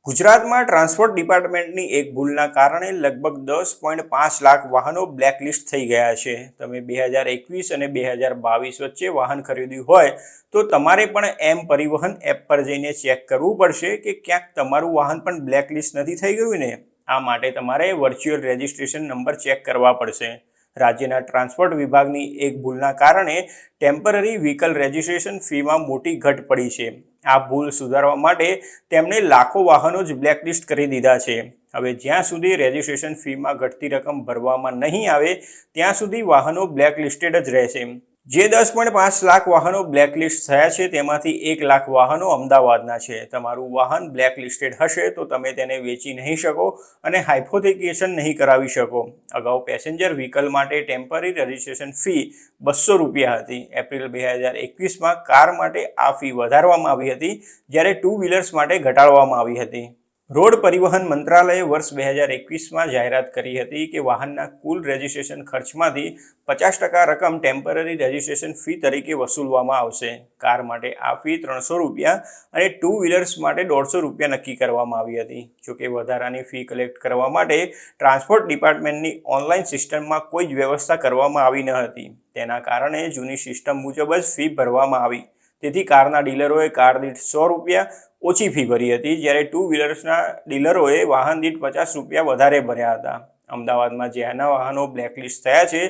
ગુજરાતમાં ટ્રાન્સપોર્ટ ડિપાર્ટમેન્ટની એક ભૂલના કારણે લગભગ 10.5 લાખ વાહનો બ્લેકલિસ્ટ થઈ ગયા છે। તમે 2021 અને 2022 વચ્ચે વાહન ખરીદ્યું હોય તો તમારે પણ એમ પરિવહન એપ પર જઈને ચેક કરવું પડશે કે ક્યાંક તમારું વાહન પણ બ્લેકલિસ્ટ નથી થઈ ગયું ને। આ માટે તમારે વર્ચ્યુઅલ રજિસ્ટ્રેશન નંબર ચેક કરવા પડશે। રાજ્યના ટ્રાન્સપોર્ટ વિભાગની એક ભૂલના કારણે ટેમ્પરરી વ્હીકલ રજિસ્ટ્રેશન ફીમાં મોટી ઘટ પડી છે। આ ભૂલ સુધારવા માટે તેમણે લાખો વાહનો જ બ્લેકલિસ્ટ કરી દીધા છે। હવે જ્યાં સુધી રજિસ્ટ્રેશન ફીમાં ઘટતી રકમ ભરવામાં નહીં આવે ત્યાં સુધી વાહનો બ્લેકલિસ્ટેડ જ રહેશે। જે 10.5 લાખ વાહનો બ્લેકલિસ્ટ થયા છે તેમાંથી 1 લાખ વાહનો અમદાવાદના છે। તમારું વાહન બ્લેકલિસ્ટેડ હશે તો તમે તેને વેચી નહીં શકો અને હાઇપોથેકેશન નહીં કરાવી શકો। અગાઉ પેસેન્જર વ્હીકલ માટે ટેમ્પરરી રજિસ્ટ્રેશન ફી 200 રૂપિયા હતી। એપ્રિલ 2021માં કાર માટે આ ફી વધારવામાં આવી હતી, જ્યારે ટુ વ્હીલર્સ માટે ઘટાડવામાં આવી હતી। રોડ પરિવહન મંત્રાલયે વર્ષ 2021માં જાહેરાત કરી હતી કે વાહનના કુલ રજિસ્ટ્રેશન ખર્ચમાંથી 50% રકમ ટેમ્પરરી રજિસ્ટ્રેશન ફી તરીકે વસૂલવામાં આવશે। કાર માટે આ ફી 300 રૂપિયા અને ટુ વ્હીલર્સ માટે 150 રૂપિયા નક્કી કરવામાં આવી હતી। જોકે વધારાની ફી કલેક્ટ કરવા માટે ટ્રાન્સપોર્ટ ડિપાર્ટમેન્ટની ઓનલાઈન સિસ્ટમમાં કોઈ જ વ્યવસ્થા કરવામાં આવી ન હતી। તેના કારણે જૂની સિસ્ટમ મુજબ જ ફી ભરવામાં આવી। તેથી કારના ડીલરોએ કાર દીઠ 100 રૂપિયા ઓછી ફી ભરી હતી, જ્યારે ટુ વ્હીલર્સના ડીલરોએ વાહન દીઠ 50 રૂપિયા વધારે ભર્યા હતા। અમદાવાદમાં જેના વાહનો બ્લેકલિસ્ટ થયા છે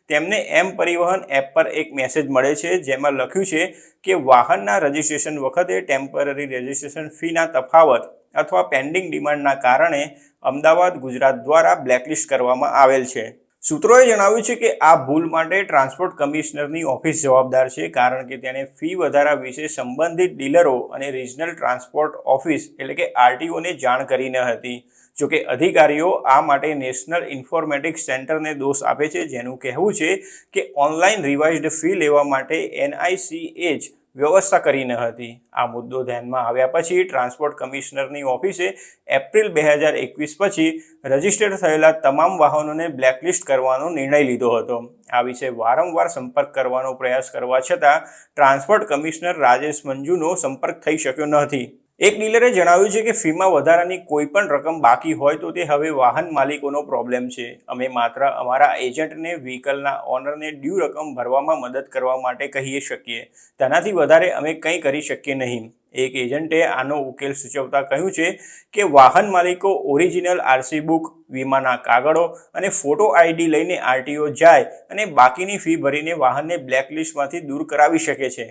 તેમને એમ પરિવહન એપ પર એક મેસેજ મળે છે જેમાં લખ્યું છે કે વાહનના રજિસ્ટ્રેશન વખતે ટેમ્પરરી રજિસ્ટ્રેશન ફીના તફાવત અથવા પેન્ડિંગ ડિમાન્ડના કારણે અમદાવાદ ગુજરાત દ્વારા બ્લેકલિસ્ટ કરવામાં આવેલ છે। સૂત્રોએ જણાવ્યું છે કે આ ભૂલ માટે ટ્રાન્સપોર્ટ કમિશનરની ઓફિસ જવાબદાર છે, કારણ કે તેને ફી વધારા વિશે સંબંધિત ડીલરો અને રિજનલ ટ્રાન્સપોર્ટ ઓફિસ એટલે કે આરટીઓને જાણ કરી ન હતી। જોકે અધિકારીઓ આ માટે નેશનલ ઇન્ફોર્મેટિક્સ સેન્ટરને દોષ આપે છે, જેનું કહેવું છે કે ઓનલાઈન રિવાઇઝડ ફી લેવા માટે એનઆઈસીએ જ વ્યવસ્થા કરી ન હતી। આ મુદ્દો ધ્યાનમાં આવ્યા પછી ટ્રાન્સપોર્ટ કમિશનરની ઓફિસે એપ્રિલ 2021 પછી રજિસ્ટર્ડ થયેલા તમામ વાહનોને બ્લેકલિસ્ટ કરવાનો નિર્ણય લીધો હતો। આ વિશે વારંવાર સંપર્ક કરવાનો પ્રયાસ કરવા છતાં ટ્રાન્સપોર્ટ કમિશનર રાજેશ મંજુનો સંપર્ક થઈ શક્યો નથી। એક ડીલરે જણાવ્યું છે કે ફીમાં વધારાની કોઈ પણ રકમ બાકી હોય તો તે હવે વાહન માલિકોનો પ્રોબ્લેમ છે। અમે માત્ર અમારા એજન્ટને વ્હીકલના ઓનરને ડ્યુ રકમ ભરવામાં મદદ કરવા માટે કહી શકીએ, તેનાથી વધારે અમે કંઈ કરી શકીએ નહીં। એક એજન્ટે આનો ઉકેલ સૂચવતા કહ્યું છે કે વાહન માલિકો ઓરિજિનલ આરસી બુક, વીમાના કાગળો અને ફોટો આઈડી લઈને આરટીઓ જાય અને બાકીની ફી ભરીને વાહનને બ્લેકલિસ્ટમાંથી દૂર કરાવી શકે છે।